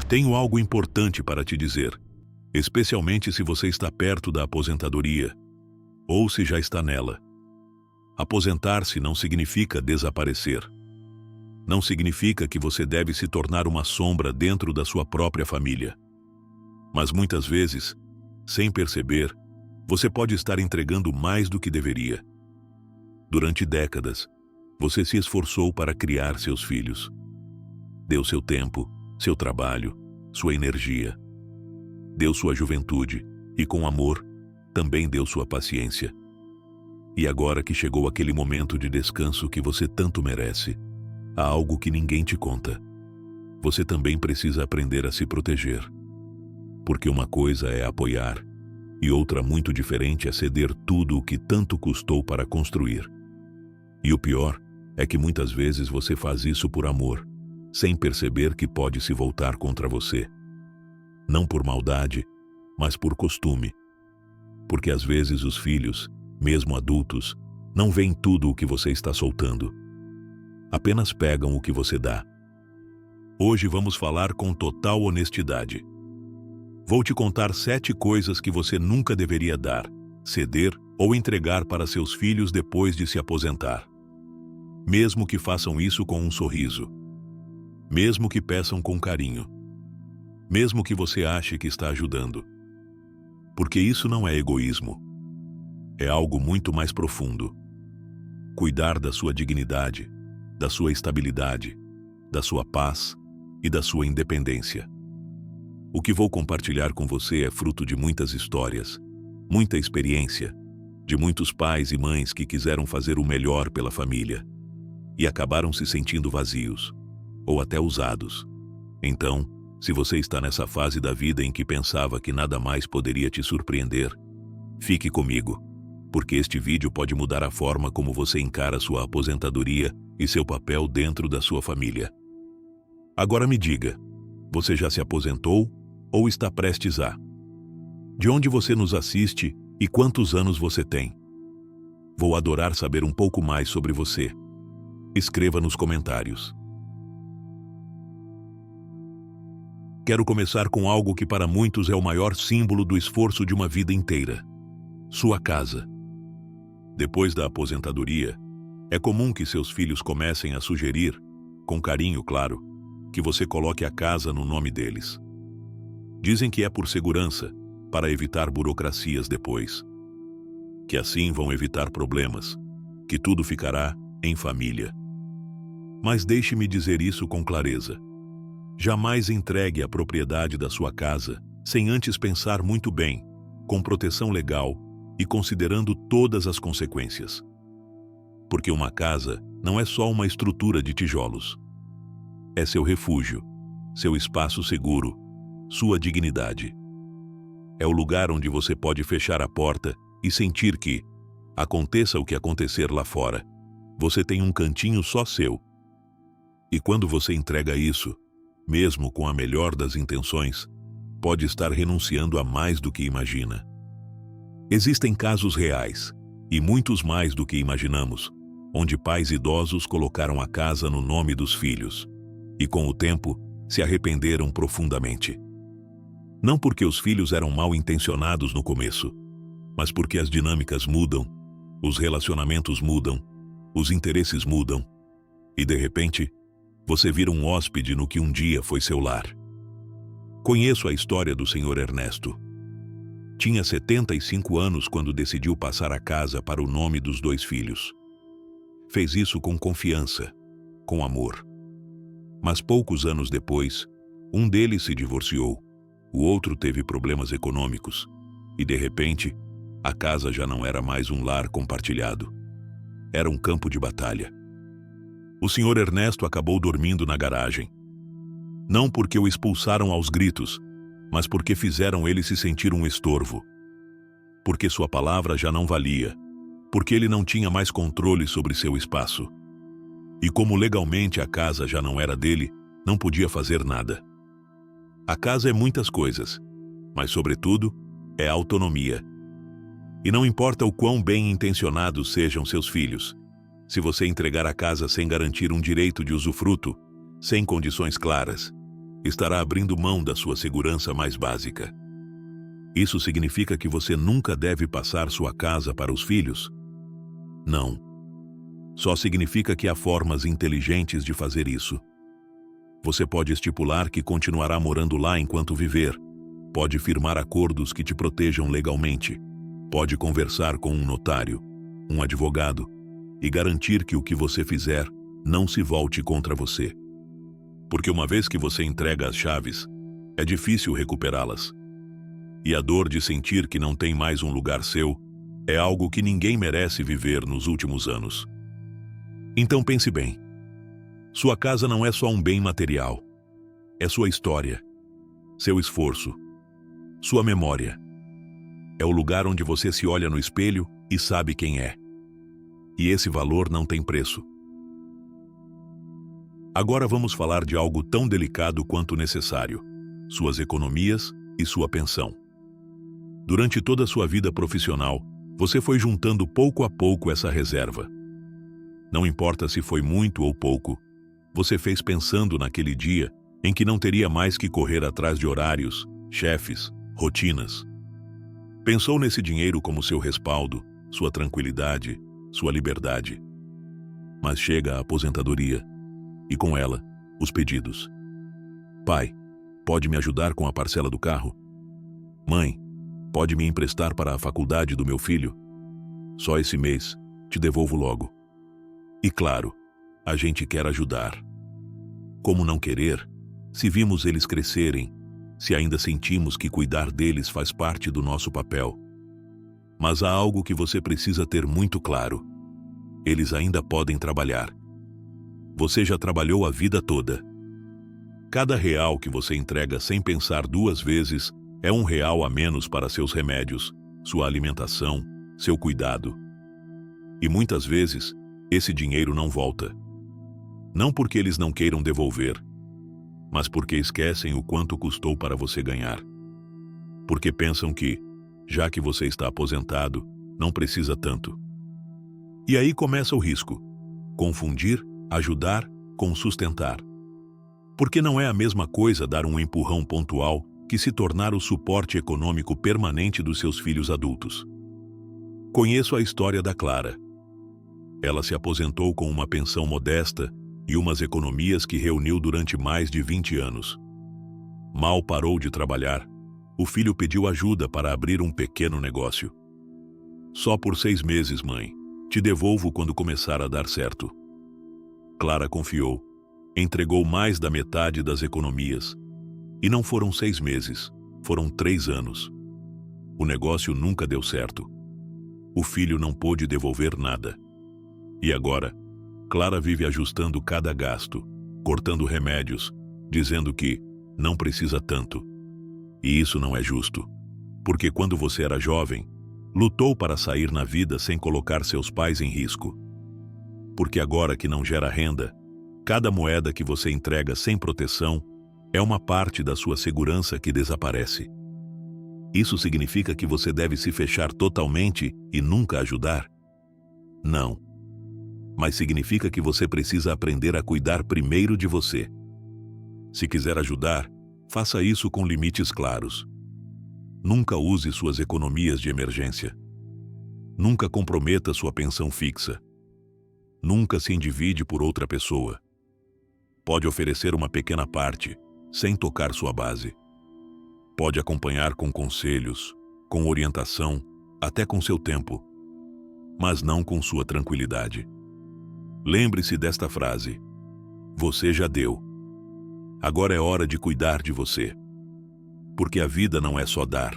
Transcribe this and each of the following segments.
Tenho algo importante para te dizer, especialmente se você está perto da aposentadoria ou se já está nela. Aposentar-se não significa desaparecer. Não significa que você deve se tornar uma sombra dentro da sua própria família. Mas muitas vezes, sem perceber, você pode estar entregando mais do que deveria. Durante décadas, você se esforçou para criar seus filhos. Deu seu tempo, seu trabalho, sua energia. Deu sua juventude e, com amor, também deu sua paciência. E agora que chegou aquele momento de descanso que você tanto merece, há algo que ninguém te conta. Você também precisa aprender a se proteger. Porque uma coisa é apoiar, e outra muito diferente é ceder tudo o que tanto custou para construir. E o pior é que muitas vezes você faz isso por amor, sem perceber que pode se voltar contra você. Não por maldade, mas por costume. Porque às vezes os filhos, mesmo adultos, não veem tudo o que você está soltando. Apenas pegam o que você dá. Hoje vamos falar com total honestidade. Vou te contar 7 coisas que você nunca deveria dar, ceder ou entregar para seus filhos depois de se aposentar. Mesmo que façam isso com um sorriso. Mesmo que peçam com carinho. Mesmo que você ache que está ajudando. Porque isso não é egoísmo. É algo muito mais profundo. Cuidar da sua dignidade, da sua estabilidade, da sua paz e da sua independência. O que vou compartilhar com você é fruto de muitas histórias, muita experiência, de muitos pais e mães que quiseram fazer o melhor pela família e acabaram se sentindo vazios, ou até usados. Então, se você está nessa fase da vida em que pensava que nada mais poderia te surpreender, fique comigo, porque este vídeo pode mudar a forma como você encara sua aposentadoria e seu papel dentro da sua família. Agora me diga, você já se aposentou ou está prestes a? De onde você nos assiste e quantos anos você tem? Vou adorar saber um pouco mais sobre você. Escreva nos comentários. Quero começar com algo que para muitos é o maior símbolo do esforço de uma vida inteira: sua casa. Depois da aposentadoria, é comum que seus filhos comecem a sugerir, com carinho, claro, que você coloque a casa no nome deles. Dizem que é por segurança, para evitar burocracias depois. Que assim vão evitar problemas, que tudo ficará em família. Mas deixe-me dizer isso com clareza. Jamais entregue a propriedade da sua casa sem antes pensar muito bem, com proteção legal e considerando todas as consequências. Porque uma casa não é só uma estrutura de tijolos. É seu refúgio, seu espaço seguro, sua dignidade. É o lugar onde você pode fechar a porta e sentir que, aconteça o que acontecer lá fora, você tem um cantinho só seu. E quando você entrega isso, mesmo com a melhor das intenções, pode estar renunciando a mais do que imagina. Existem casos reais, e muitos mais do que imaginamos, onde pais idosos colocaram a casa no nome dos filhos, e com o tempo se arrependeram profundamente. Não porque os filhos eram mal intencionados no começo, mas porque as dinâmicas mudam, os relacionamentos mudam, os interesses mudam, e de repente, você vira um hóspede no que um dia foi seu lar. Conheço a história do Sr. Ernesto. Tinha 75 anos quando decidiu passar a casa para o nome dos 2 filhos. Fez isso com confiança, com amor. Mas poucos anos depois, um deles se divorciou, o outro teve problemas econômicos, e de repente, a casa já não era mais um lar compartilhado. Era um campo de batalha. O Sr. Ernesto acabou dormindo na garagem. Não porque o expulsaram aos gritos, mas porque fizeram ele se sentir um estorvo. Porque sua palavra já não valia, porque ele não tinha mais controle sobre seu espaço. E como legalmente a casa já não era dele, não podia fazer nada. A casa é muitas coisas, mas sobretudo é autonomia. E não importa o quão bem intencionados sejam seus filhos, se você entregar a casa sem garantir um direito de usufruto, sem condições claras, estará abrindo mão da sua segurança mais básica. Isso significa que você nunca deve passar sua casa para os filhos? Não. Só significa que há formas inteligentes de fazer isso. Você pode estipular que continuará morando lá enquanto viver, pode firmar acordos que te protejam legalmente, pode conversar com um notário, um advogado, e garantir que o que você fizer não se volte contra você. Porque uma vez que você entrega as chaves, é difícil recuperá-las. E a dor de sentir que não tem mais um lugar seu é algo que ninguém merece viver nos últimos anos. Então pense bem. Sua casa não é só um bem material. É sua história, seu esforço, sua memória. É o lugar onde você se olha no espelho e sabe quem é. E esse valor não tem preço. Agora vamos falar de algo tão delicado quanto necessário: suas economias e sua pensão. Durante toda a sua vida profissional, você foi juntando pouco a pouco essa reserva. Não importa se foi muito ou pouco, você fez pensando naquele dia em que não teria mais que correr atrás de horários, chefes, rotinas. Pensou nesse dinheiro como seu respaldo, sua tranquilidade, sua liberdade. Mas chega a aposentadoria, e com ela, os pedidos. Pai, pode me ajudar com a parcela do carro? Mãe, pode me emprestar para a faculdade do meu filho? Só esse mês, te devolvo logo. E claro, a gente quer ajudar. Como não querer, se vimos eles crescerem, se ainda sentimos que cuidar deles faz parte do nosso papel? Mas há algo que você precisa ter muito claro: eles ainda podem trabalhar. Você já trabalhou a vida toda. Cada real que você entrega sem pensar duas vezes é um real a menos para seus remédios, sua alimentação, seu cuidado. E muitas vezes, esse dinheiro não volta. Não porque eles não queiram devolver, mas porque esquecem o quanto custou para você ganhar. Porque pensam que, já que você está aposentado, não precisa tanto. E aí começa o risco: confundir ajudar com sustentar. Porque não é a mesma coisa dar um empurrão pontual que se tornar o suporte econômico permanente dos seus filhos adultos. Conheço a história da Clara. Ela se aposentou com uma pensão modesta e umas economias que reuniu durante mais de 20 anos. Mal parou de trabalhar, o filho pediu ajuda para abrir um pequeno negócio. Só por 6 meses, mãe. Te devolvo quando começar a dar certo. Clara confiou, entregou mais da metade das economias. E não foram 6 meses, foram 3 anos. O negócio nunca deu certo. O filho não pôde devolver nada. E agora, Clara vive ajustando cada gasto, cortando remédios, dizendo que não precisa tanto. E isso não é justo, porque quando você era jovem, lutou para sair na vida sem colocar seus pais em risco. Porque agora que não gera renda, cada moeda que você entrega sem proteção é uma parte da sua segurança que desaparece. Isso significa que você deve se fechar totalmente e nunca ajudar? Não. Mas significa que você precisa aprender a cuidar primeiro de você. Se quiser ajudar, faça isso com limites claros. Nunca use suas economias de emergência. Nunca comprometa sua pensão fixa. Nunca se endivide por outra pessoa. Pode oferecer uma pequena parte, sem tocar sua base. Pode acompanhar com conselhos, com orientação, até com seu tempo, mas não com sua tranquilidade. Lembre-se desta frase: você já deu. Agora é hora de cuidar de você. Porque a vida não é só dar.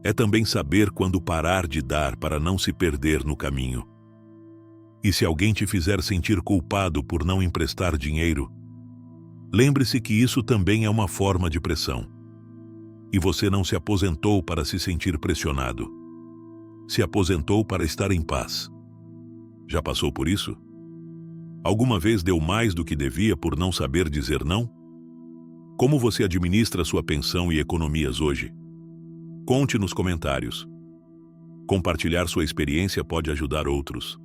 É também saber quando parar de dar para não se perder no caminho. E se alguém te fizer sentir culpado por não emprestar dinheiro, lembre-se que isso também é uma forma de pressão. E você não se aposentou para se sentir pressionado. Se aposentou para estar em paz. Já passou por isso? Alguma vez deu mais do que devia por não saber dizer não? Como você administra sua pensão e economias hoje? Conte nos comentários. Compartilhar sua experiência pode ajudar outros.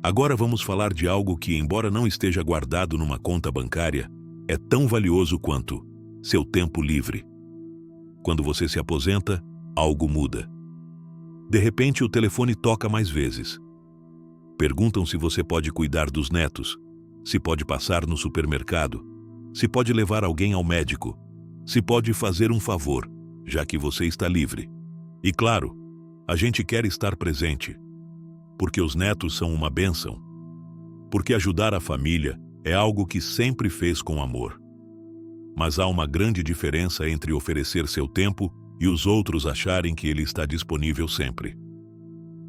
Agora vamos falar de algo que, embora não esteja guardado numa conta bancária, é tão valioso quanto seu tempo livre. Quando você se aposenta, algo muda. De repente, o telefone toca mais vezes. Perguntam se você pode cuidar dos netos, se pode passar no supermercado, se pode levar alguém ao médico, se pode fazer um favor, já que você está livre. E claro, a gente quer estar presente, porque os netos são uma bênção, porque ajudar a família é algo que sempre fez com amor. Mas há uma grande diferença entre oferecer seu tempo e os outros acharem que ele está disponível sempre.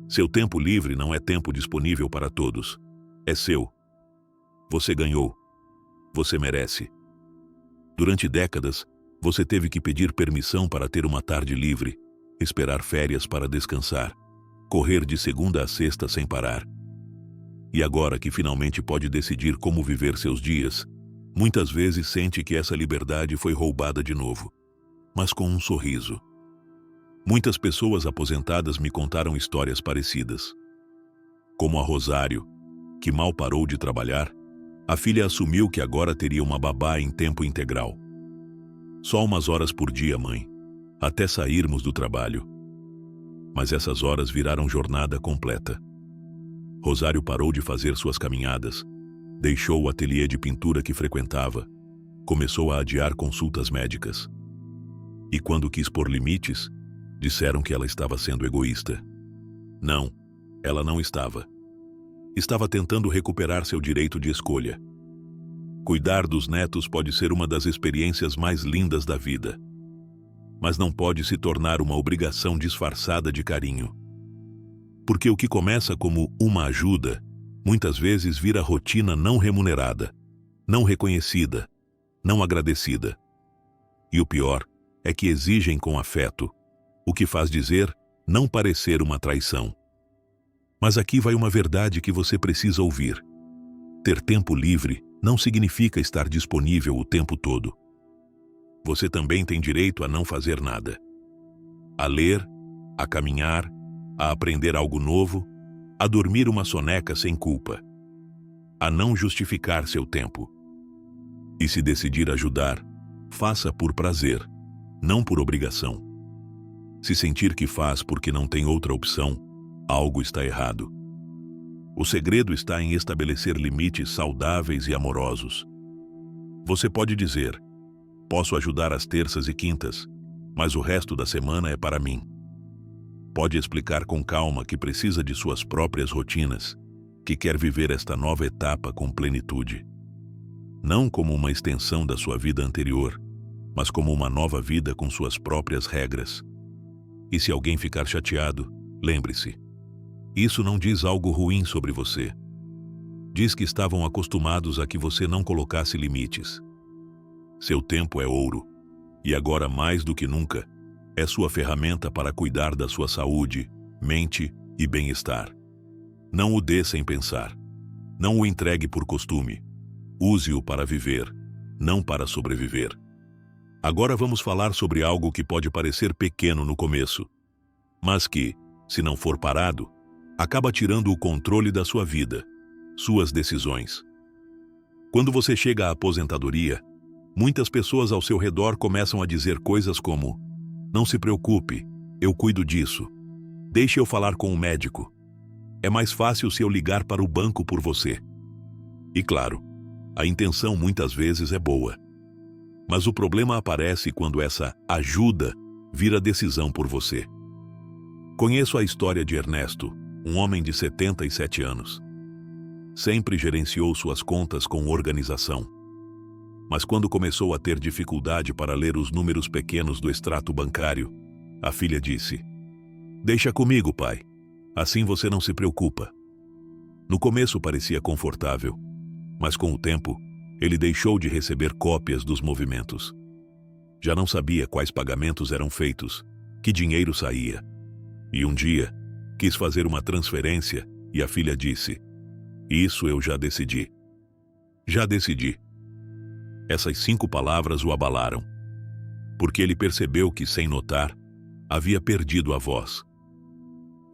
Seu tempo livre não é tempo disponível para todos. É seu. Você ganhou. Você merece. Durante décadas, você teve que pedir permissão para ter uma tarde livre, esperar férias para descansar, correr de segunda a sexta sem parar. E agora que finalmente pode decidir como viver seus dias, muitas vezes sente que essa liberdade foi roubada de novo, mas com um sorriso. Muitas pessoas aposentadas me contaram histórias parecidas. Como a Rosário, que mal parou de trabalhar, a filha assumiu que agora teria uma babá em tempo integral. Só umas horas por dia, mãe, até sairmos do trabalho. Mas essas horas viraram jornada completa. Rosário parou de fazer suas caminhadas, deixou o ateliê de pintura que frequentava, começou a adiar consultas médicas. E quando quis pôr limites, disseram que ela estava sendo egoísta. Não, ela não estava. Estava tentando recuperar seu direito de escolha. Cuidar dos netos pode ser uma das experiências mais lindas da vida, mas não pode se tornar uma obrigação disfarçada de carinho. Porque o que começa como uma ajuda, muitas vezes vira rotina não remunerada, não reconhecida, não agradecida. E o pior é que exigem com afeto, o que faz dizer não parecer uma traição. Mas aqui vai uma verdade que você precisa ouvir. Ter tempo livre não significa estar disponível o tempo todo. Você também tem direito a não fazer nada. A ler, a caminhar, a aprender algo novo, a dormir uma soneca sem culpa. A não justificar seu tempo. E se decidir ajudar, faça por prazer, não por obrigação. Se sentir que faz porque não tem outra opção, algo está errado. O segredo está em estabelecer limites saudáveis e amorosos. Você pode dizer, posso ajudar às terças e quintas, mas o resto da semana é para mim. Pode explicar com calma que precisa de suas próprias rotinas, que quer viver esta nova etapa com plenitude. Não como uma extensão da sua vida anterior, mas como uma nova vida com suas próprias regras. E se alguém ficar chateado, lembre-se, isso não diz algo ruim sobre você. Diz que estavam acostumados a que você não colocasse limites. Seu tempo é ouro, e agora mais do que nunca, é sua ferramenta para cuidar da sua saúde, mente e bem-estar. Não o dê sem pensar. Não o entregue por costume. Use-o para viver, não para sobreviver. Agora vamos falar sobre algo que pode parecer pequeno no começo, mas que, se não for parado, acaba tirando o controle da sua vida, suas decisões. Quando você chega à aposentadoria, muitas pessoas ao seu redor começam a dizer coisas como: não se preocupe, eu cuido disso. Deixe eu falar com o médico. É mais fácil se eu ligar para o banco por você. E claro, a intenção muitas vezes é boa. Mas o problema aparece quando essa ajuda vira decisão por você. Conheço a história de Ernesto, um homem de 77 anos. Sempre gerenciou suas contas com organização. Mas quando começou a ter dificuldade para ler os números pequenos do extrato bancário, a filha disse: "Deixa comigo, pai. Assim você não se preocupa." No começo parecia confortável, mas com o tempo, ele deixou de receber cópias dos movimentos. Já não sabia quais pagamentos eram feitos, que dinheiro saía. E um dia, quis fazer uma transferência e a filha disse: "Isso eu já decidi." Já decidi. Essas 5 palavras o abalaram, porque ele percebeu que, sem notar, havia perdido a voz.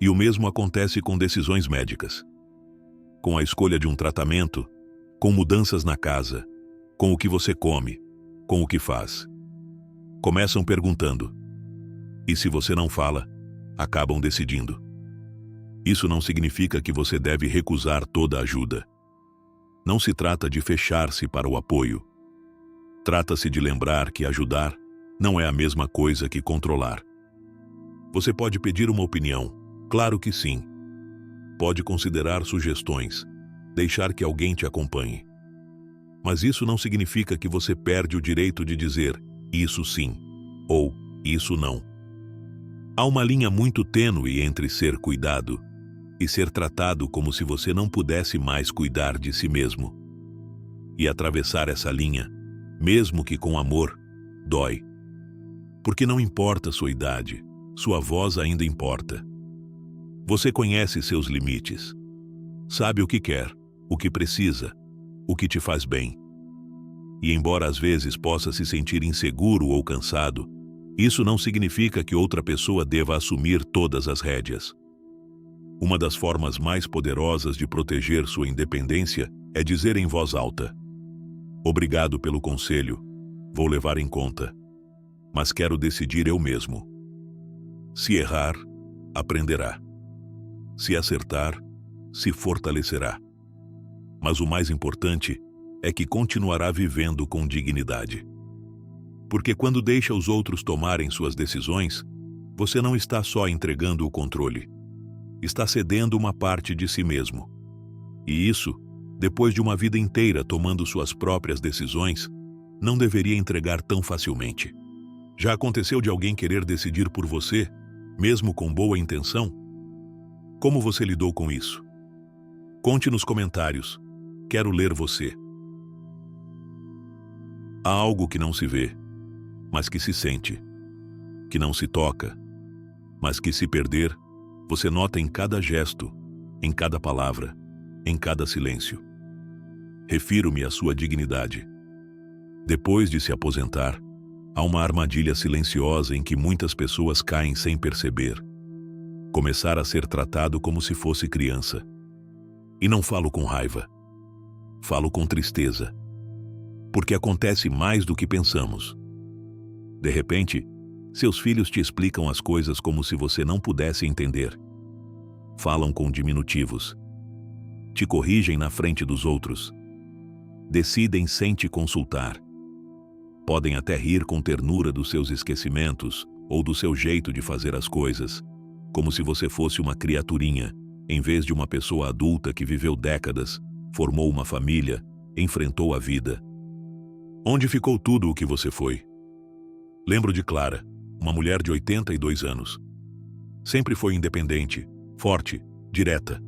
E o mesmo acontece com decisões médicas. Com a escolha de um tratamento, com mudanças na casa, com o que você come, com o que faz. Começam perguntando. E se você não fala, acabam decidindo. Isso não significa que você deve recusar toda ajuda. Não se trata de fechar-se para o apoio. Trata-se de lembrar que ajudar não é a mesma coisa que controlar. Você pode pedir uma opinião, claro que sim. Pode considerar sugestões, deixar que alguém te acompanhe. Mas isso não significa que você perde o direito de dizer isso sim ou isso não. Há uma linha muito tênue entre ser cuidado e ser tratado como se você não pudesse mais cuidar de si mesmo. E atravessar essa linha, mesmo que com amor, dói. Porque não importa sua idade, sua voz ainda importa. Você conhece seus limites. Sabe o que quer, o que precisa, o que te faz bem. E embora às vezes possa se sentir inseguro ou cansado, isso não significa que outra pessoa deva assumir todas as rédeas. Uma das formas mais poderosas de proteger sua independência é dizer em voz alta: obrigado pelo conselho, vou levar em conta, mas quero decidir eu mesmo. Se errar, aprenderá. Se acertar, se fortalecerá. Mas o mais importante é que continuará vivendo com dignidade. Porque quando deixa os outros tomarem suas decisões, você não está só entregando o controle. Está cedendo uma parte de si mesmo. E isso, depois de uma vida inteira tomando suas próprias decisões, não deveria entregar tão facilmente. Já aconteceu de alguém querer decidir por você, mesmo com boa intenção? Como você lidou com isso? Conte nos comentários. Quero ler você. Há algo que não se vê, mas que se sente, que não se toca, mas que, se perder, você nota em cada gesto, em cada palavra, em cada silêncio. Refiro-me à sua dignidade. Depois de se aposentar, há uma armadilha silenciosa em que muitas pessoas caem sem perceber. Começar a ser tratado como se fosse criança. E não falo com raiva. Falo com tristeza. Porque acontece mais do que pensamos. De repente, seus filhos te explicam as coisas como se você não pudesse entender. Falam com diminutivos. Te corrigem na frente dos outros. Decidem sem te consultar. Podem até rir com ternura dos seus esquecimentos ou do seu jeito de fazer as coisas, como se você fosse uma criaturinha, em vez de uma pessoa adulta que viveu décadas, formou uma família, enfrentou a vida. Onde ficou tudo o que você foi? Lembro de Clara, uma mulher de 82 anos. Sempre foi independente, forte, direta.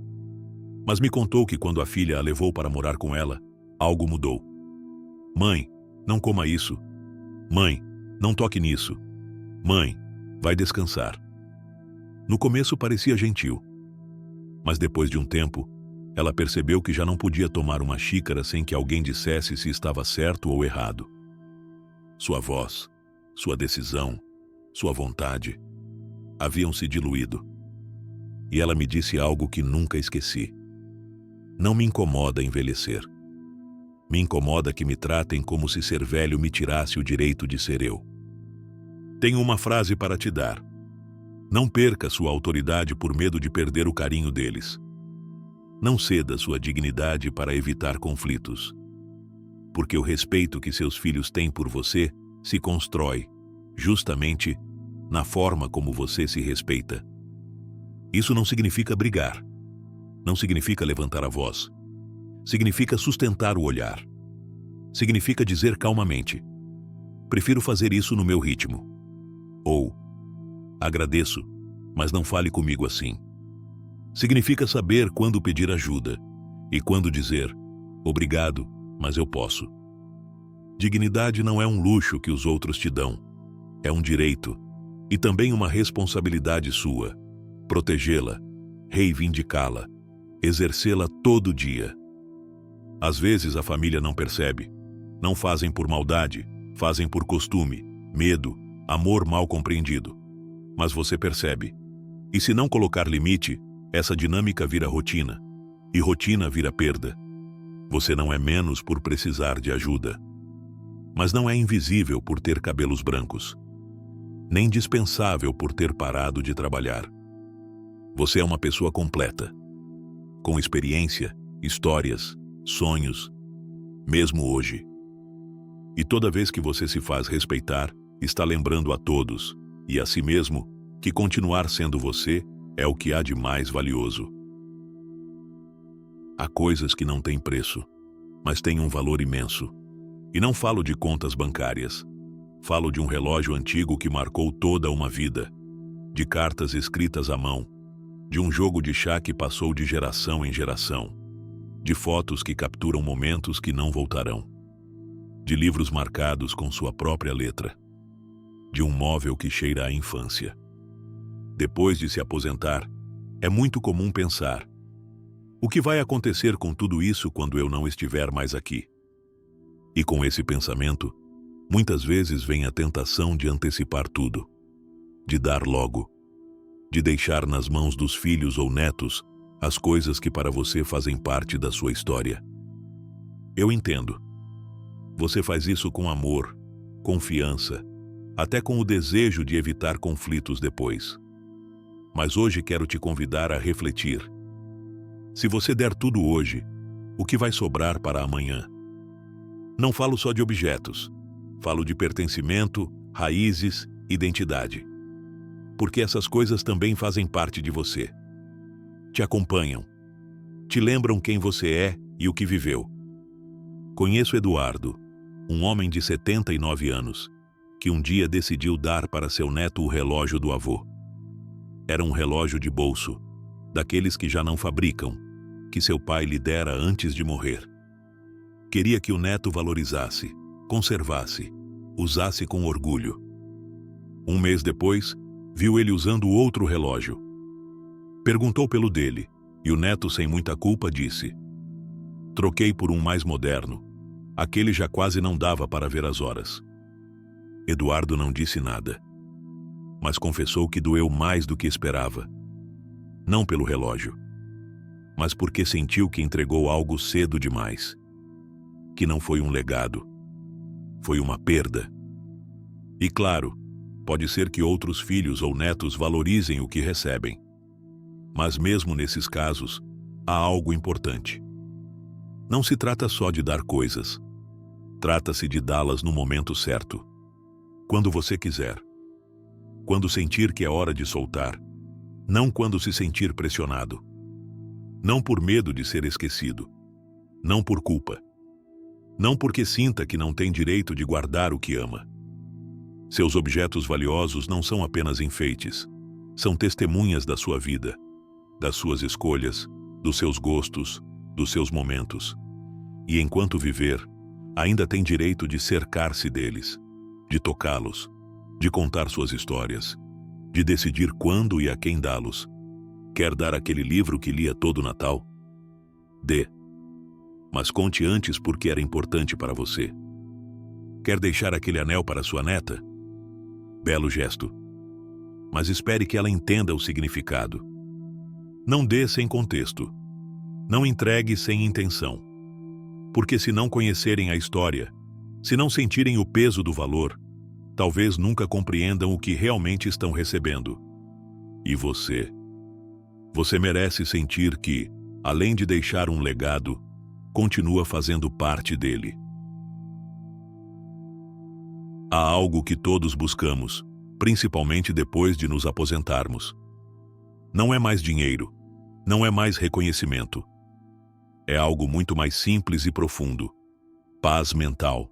Mas me contou que quando a filha a levou para morar com ela, algo mudou. Mãe, não coma isso. Mãe, não toque nisso. Mãe, vai descansar. No começo parecia gentil. Mas depois de um tempo, ela percebeu que já não podia tomar uma xícara sem que alguém dissesse se estava certo ou errado. Sua voz, sua decisão, sua vontade haviam se diluído. E ela me disse algo que nunca esqueci. Não me incomoda envelhecer. Me incomoda que me tratem como se ser velho me tirasse o direito de ser eu. Tenho uma frase para te dar. Não perca sua autoridade por medo de perder o carinho deles. Não ceda sua dignidade para evitar conflitos. Porque o respeito que seus filhos têm por você se constrói, justamente, na forma como você se respeita. Isso não significa brigar. Não significa levantar a voz. Significa sustentar o olhar. Significa dizer calmamente: prefiro fazer isso no meu ritmo. Ou, agradeço, mas não fale comigo assim. Significa saber quando pedir ajuda e quando dizer: obrigado, mas eu posso. Dignidade não é um luxo que os outros te dão. É um direito e também uma responsabilidade sua. Protegê-la, reivindicá-la, exercê-la todo dia. Às vezes a família não percebe. Não fazem por maldade, fazem por costume, medo, amor mal compreendido. Mas você percebe. E se não colocar limite, essa dinâmica vira rotina. E rotina vira perda. Você não é menos por precisar de ajuda. mas não é invisível por ter cabelos brancos, nem dispensável por ter parado de trabalhar. Você é uma pessoa completa, com experiência, histórias, sonhos, mesmo hoje. E toda vez que você se faz respeitar, está lembrando a todos, e a si mesmo, que continuar sendo você é o que há de mais valioso. Há coisas que não têm preço, mas têm um valor imenso. E não falo de contas bancárias. Falo de um relógio antigo que marcou toda uma vida, de cartas escritas à mão, de um jogo de chá que passou de geração em geração, de fotos que capturam momentos que não voltarão, de livros marcados com sua própria letra, de um móvel que cheira à infância. Depois de se aposentar, é muito comum pensar: o que vai acontecer com tudo isso quando eu não estiver mais aqui? E com esse pensamento, muitas vezes vem a tentação de antecipar tudo, de dar logo, de deixar nas mãos dos filhos ou netos as coisas que para você fazem parte da sua história. Eu entendo. Você faz isso com amor, confiança, até com o desejo de evitar conflitos depois. Mas hoje quero te convidar a refletir. Se você der tudo hoje, o que vai sobrar para amanhã? Não falo só de objetos. Falo de pertencimento, raízes, identidade. Porque essas coisas também fazem parte de você. Te acompanham. Te lembram quem você é e o que viveu. Conheço Eduardo, um homem de 79 anos, que um dia decidiu dar para seu neto o relógio do avô. Era um relógio de bolso, daqueles que já não fabricam, que seu pai lhe dera antes de morrer. Queria que o neto valorizasse, conservasse, usasse com orgulho. Um mês depois, viu ele usando outro relógio. Perguntou pelo dele, e o neto, sem muita culpa, disse: troquei por um mais moderno. Aquele já quase não dava para ver as horas. Eduardo não disse nada, mas confessou que doeu mais do que esperava. Não pelo relógio, mas porque sentiu que entregou algo cedo demais. Que não foi um legado, foi uma perda. E claro, pode ser que outros filhos ou netos valorizem o que recebem. Mas mesmo nesses casos, há algo importante. Não se trata só de dar coisas. Trata-se de dá-las no momento certo. Quando você quiser. Quando sentir que é hora de soltar. Não quando se sentir pressionado. Não por medo de ser esquecido. Não por culpa. Não porque sinta que não tem direito de guardar o que ama. Seus objetos valiosos não são apenas enfeites. São testemunhas da sua vida, das suas escolhas, dos seus gostos, dos seus momentos. E enquanto viver, ainda tem direito de cercar-se deles, de tocá-los, de contar suas histórias, de decidir quando e a quem dá-los. Quer dar aquele livro que lia todo Natal? Dê. Mas conte antes porque era importante para você. Quer deixar aquele anel para sua neta? Belo gesto. Mas espere que ela entenda o significado. Não dê sem contexto. Não entregue sem intenção. Porque se não conhecerem a história, se não sentirem o peso do valor, talvez nunca compreendam o que realmente estão recebendo. E você? Você merece sentir que, além de deixar um legado, continua fazendo parte dele. Há algo que todos buscamos, principalmente depois de nos aposentarmos. Não é mais dinheiro, não é mais reconhecimento. É algo muito mais simples e profundo: paz mental.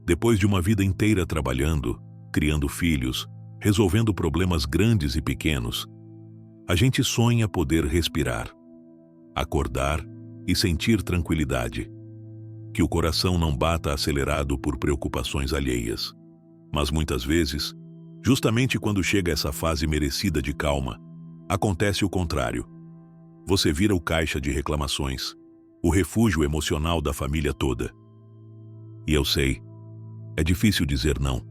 Depois de uma vida inteira trabalhando, criando filhos, resolvendo problemas grandes e pequenos, a gente sonha poder respirar, acordar e sentir tranquilidade. Que o coração não bata acelerado por preocupações alheias. Mas muitas vezes, justamente quando chega essa fase merecida de calma, acontece o contrário. Você vira o caixa de reclamações, o refúgio emocional da família toda. E eu sei, é difícil dizer não.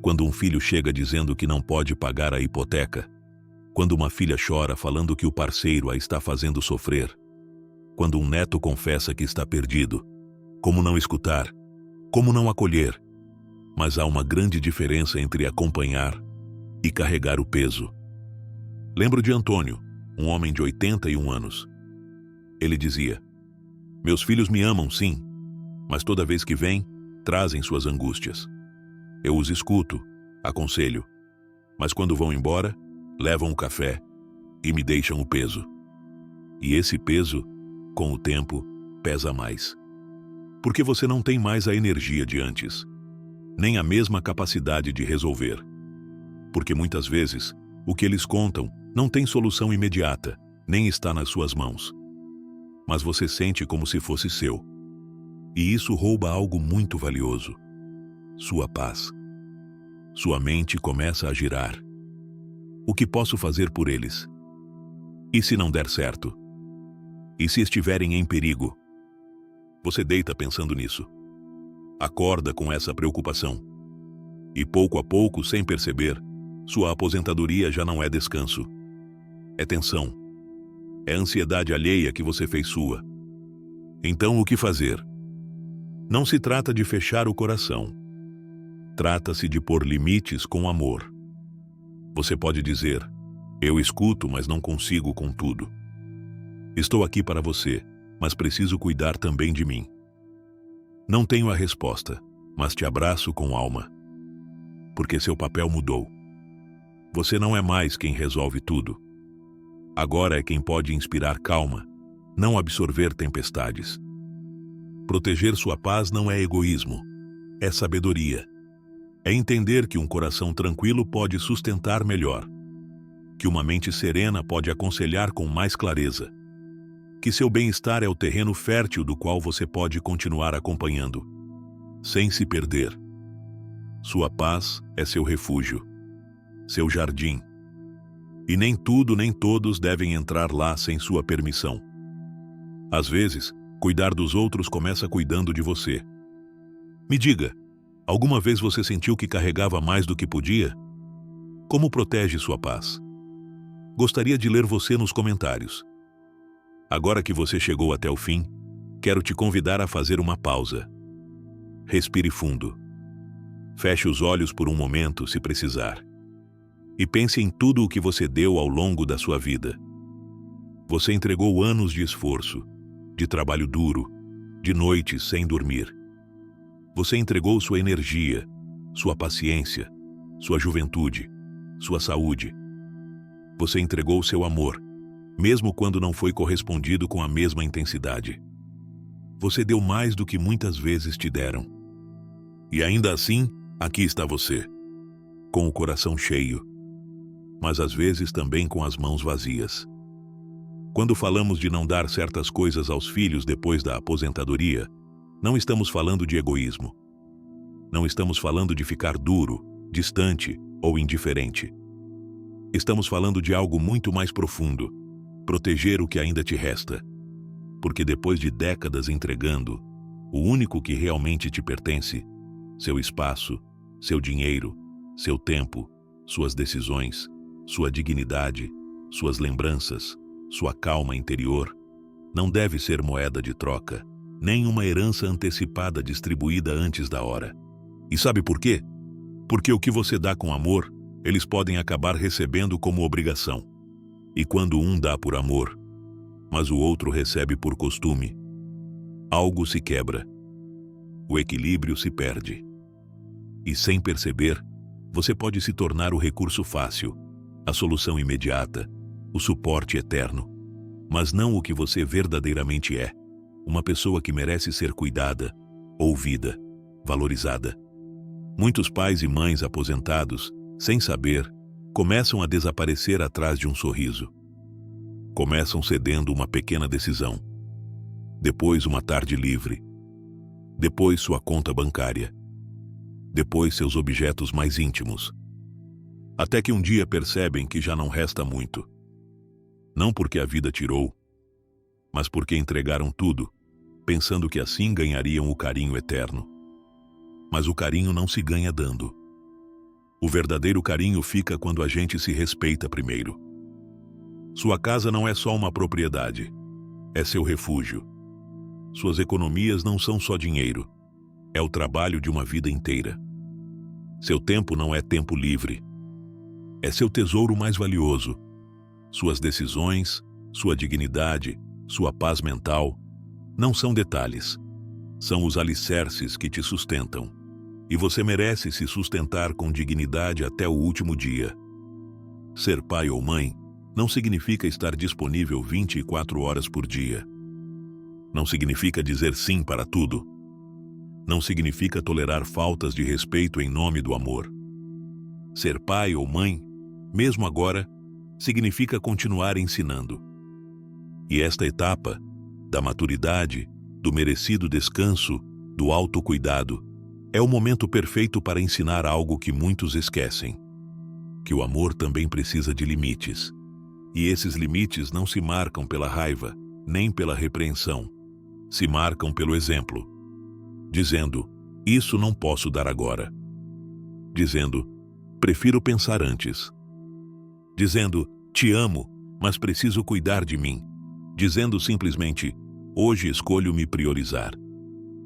Quando um filho chega dizendo que não pode pagar a hipoteca, quando uma filha chora falando que o parceiro a está fazendo sofrer, quando um neto confessa que está perdido, como não escutar? Como não acolher? Mas há uma grande diferença entre acompanhar e carregar o peso. Lembro de Antônio, um homem de 81 anos. Ele dizia: meus filhos me amam, sim, mas toda vez que vêm, trazem suas angústias. Eu os escuto, aconselho, mas quando vão embora, levam o café e me deixam o peso. E esse peso, com o tempo, pesa mais. Porque você não tem mais a energia de antes, nem a mesma capacidade de resolver. Porque muitas vezes, o que eles contam não tem solução imediata, nem está nas suas mãos. Mas você sente como se fosse seu. E isso rouba algo muito valioso: sua paz. Sua mente começa a girar. O que posso fazer por eles? E se não der certo? E se estiverem em perigo? Você deita pensando nisso. Acorda com essa preocupação. E pouco a pouco, sem perceber, sua aposentadoria já não é descanso. É tensão. É ansiedade alheia que você fez sua. Então, o que fazer? Não se trata de fechar o coração. Trata-se de pôr limites com amor. Você pode dizer: eu escuto, mas não consigo com tudo. Estou aqui para você, mas preciso cuidar também de mim. Não tenho a resposta, mas te abraço com alma. Porque seu papel mudou. Você não é mais quem resolve tudo. Agora é quem pode inspirar calma, não absorver tempestades. Proteger sua paz não é egoísmo, é sabedoria. É entender que um coração tranquilo pode sustentar melhor, que uma mente serena pode aconselhar com mais clareza, que seu bem-estar é o terreno fértil do qual você pode continuar acompanhando, sem se perder. Sua paz é seu refúgio, seu jardim. E nem tudo nem todos devem entrar lá sem sua permissão. Às vezes, cuidar dos outros começa cuidando de você. Me diga, alguma vez você sentiu que carregava mais do que podia? Como protege sua paz? Gostaria de ler você nos comentários. Agora que você chegou até o fim, quero te convidar a fazer uma pausa. Respire fundo. Feche os olhos por um momento, se precisar. E pense em tudo o que você deu ao longo da sua vida. Você entregou anos de esforço, de trabalho duro, de noites sem dormir. Você entregou sua energia, sua paciência, sua juventude, sua saúde. Você entregou seu amor, mesmo quando não foi correspondido com a mesma intensidade. Você deu mais do que muitas vezes te deram. E ainda assim, aqui está você, com o coração cheio, mas às vezes também com as mãos vazias. Quando falamos de não dar certas coisas aos filhos depois da aposentadoria, não estamos falando de egoísmo. Não estamos falando de ficar duro, distante ou indiferente. Estamos falando de algo muito mais profundo: proteger o que ainda te resta. Porque depois de décadas entregando, o único que realmente te pertence, seu espaço, seu dinheiro, seu tempo, suas decisões, sua dignidade, suas lembranças, sua calma interior, não deve ser moeda de troca, nem uma herança antecipada distribuída antes da hora. E sabe por quê? Porque o que você dá com amor, eles podem acabar recebendo como obrigação. E quando um dá por amor, mas o outro recebe por costume, algo se quebra. O equilíbrio se perde. E sem perceber, você pode se tornar o recurso fácil, a solução imediata, o suporte eterno, mas não o que você verdadeiramente é, uma pessoa que merece ser cuidada, ouvida, valorizada. Muitos pais e mães aposentados, sem saber, começam a desaparecer atrás de um sorriso. Começam cedendo uma pequena decisão. Depois uma tarde livre. Depois sua conta bancária. Depois seus objetos mais íntimos. Até que um dia percebem que já não resta muito. Não porque a vida tirou, mas porque entregaram tudo, pensando que assim ganhariam o carinho eterno. Mas o carinho não se ganha dando. O verdadeiro carinho fica quando a gente se respeita primeiro. Sua casa não é só uma propriedade, é seu refúgio. Suas economias não são só dinheiro, é o trabalho de uma vida inteira. Seu tempo não é tempo livre. É seu tesouro mais valioso. Suas decisões, sua dignidade, sua paz mental, não são detalhes. São os alicerces que te sustentam. E você merece se sustentar com dignidade até o último dia. Ser pai ou mãe não significa estar disponível 24 horas por dia. Não significa dizer sim para tudo. Não significa tolerar faltas de respeito em nome do amor. Ser pai ou mãe, mesmo agora, significa continuar ensinando. E esta etapa, da maturidade, do merecido descanso, do autocuidado, é o momento perfeito para ensinar algo que muitos esquecem: que o amor também precisa de limites. E esses limites não se marcam pela raiva, nem pela repreensão. Se marcam pelo exemplo. Dizendo, isso não posso dar agora. Dizendo, prefiro pensar antes. Dizendo, te amo, mas preciso cuidar de mim. Dizendo simplesmente, hoje escolho me priorizar.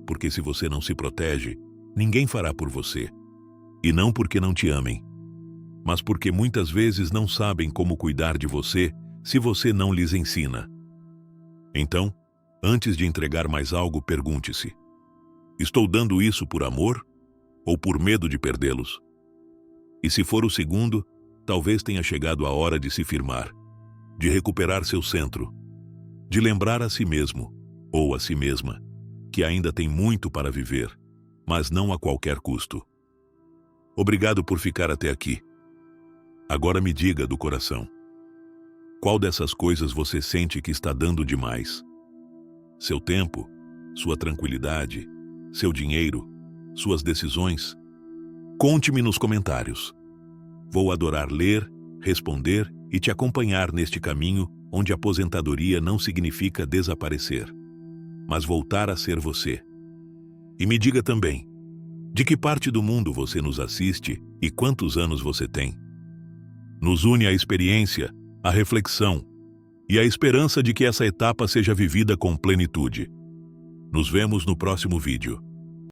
Porque se você não se protege, ninguém fará por você. E não porque não te amem, mas porque muitas vezes não sabem como cuidar de você se você não lhes ensina. Então, antes de entregar mais algo, pergunte-se: estou dando isso por amor ou por medo de perdê-los? E se for o segundo, talvez tenha chegado a hora de se firmar, de recuperar seu centro, de lembrar a si mesmo, ou a si mesma, que ainda tem muito para viver, mas não a qualquer custo. Obrigado por ficar até aqui. Agora me diga do coração: qual dessas coisas você sente que está dando demais? Seu tempo, sua tranquilidade, seu dinheiro, suas decisões? Conte-me nos comentários. Vou adorar ler, responder e te acompanhar neste caminho onde a aposentadoria não significa desaparecer, mas voltar a ser você. E me diga também, de que parte do mundo você nos assiste e quantos anos você tem? Nos une a experiência, a reflexão e a esperança de que essa etapa seja vivida com plenitude. Nos vemos no próximo vídeo.